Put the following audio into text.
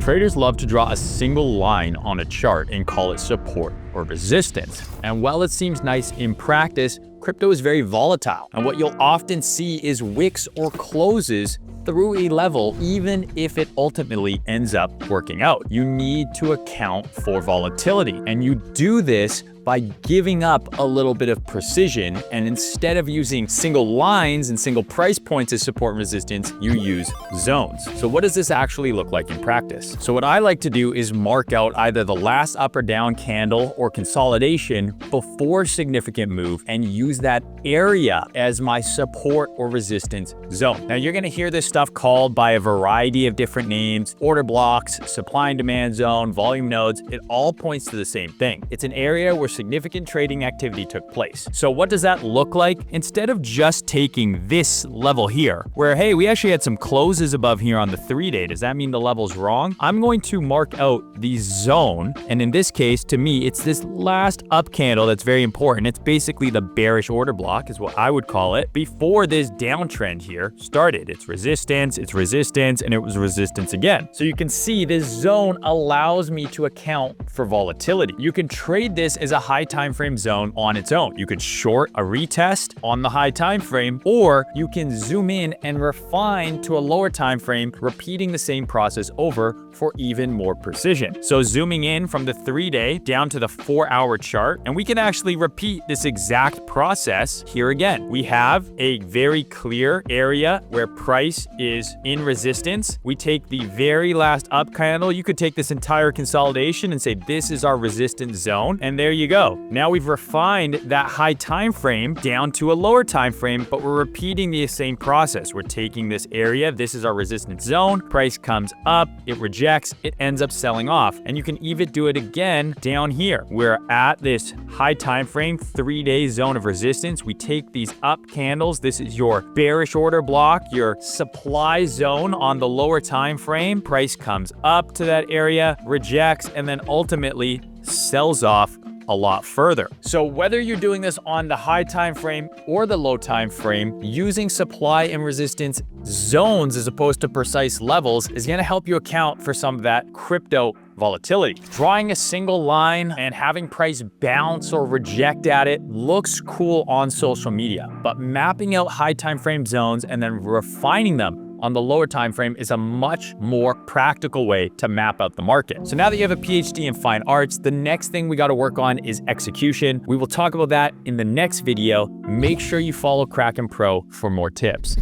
Traders love to draw a single line on a chart and call it support or resistance. And while it seems nice in practice, crypto is very volatile. And what you'll often see is wicks or closes through a level, even if it ultimately ends up working out. You need to account for volatility. And you do this by giving up a little bit of precision, and instead of using single lines and single price points as support and resistance, you use zones. So what does this actually look like in practice? So what I like to do is mark out either the last up or down candle or consolidation before significant move and use that area as my support or resistance zone. Now you're gonna hear this stuff called by a variety of different names: order blocks, supply and demand zone, volume nodes. It all points to the same thing. It's an area where significant trading activity took place. So what does that look like? Instead of just taking this level here, where, hey, we actually had some closes above here on the 3-day, does that mean the level's wrong? I'm going to mark out the zone, and in this case, to me, it's this last up candle that's very important. It's basically the bearish order block, is what I would call it, before this downtrend here started. It's resistance, and it was resistance again. So you can see this zone allows me to account for volatility. You can trade this as a high time frame zone on its own. You could short a retest on the high time frame, or you can zoom in and refine to a lower time frame, repeating the same process over for even more precision. So zooming in from the 3-day down to the 4-hour chart, and we can actually repeat this exact process here again. We have a very clear area where price is in resistance. We take the very last up candle. You could take this entire consolidation and say this is our resistance zone, and there you go. Now we've refined that high time frame down to a lower time frame, but we're repeating the same process. We're taking this area, this is our resistance zone, price comes up, it rejects, it ends up selling off. And you can even do it again down here. We're at this high time frame 3-day zone of resistance. We take these up candles, this is your bearish order block, your supply zone on the lower time frame. Price comes up to that area, rejects, and then ultimately sells off a lot further. So whether you're doing this on the high time frame or the low time frame, using supply and resistance zones as opposed to precise levels is going to help you account for some of that crypto volatility. Drawing a single line and having price bounce or reject at it looks cool on social media, but mapping out high time frame zones and then refining them on the lower time frame is a much more practical way to map out the market. So now that you have a PhD in fine arts, the next thing we got to work on is execution. We will talk about that in the next video. Make sure you follow Kraken Pro for more tips.